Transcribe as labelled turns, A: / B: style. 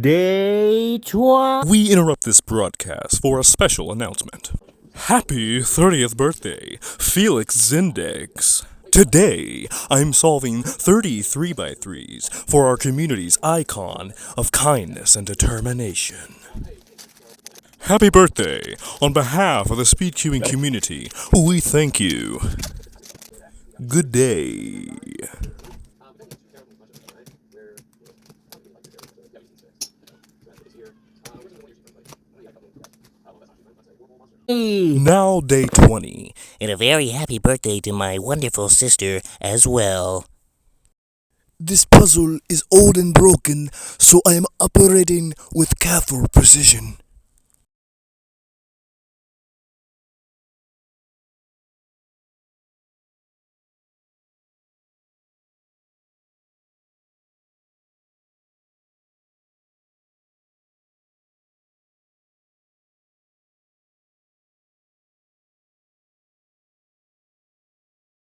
A: Day 12.
B: We interrupt this broadcast for a special announcement. Happy 30th birthday, Felix Zindex. Today, I'm solving 30 3x3s for our community's icon of kindness and determination. Happy birthday! On behalf of the speed queuing community, we thank you. Good day. Now day 20.
C: And a very happy birthday to my wonderful sister as well.
D: This puzzle is old and broken, so I am operating with careful precision.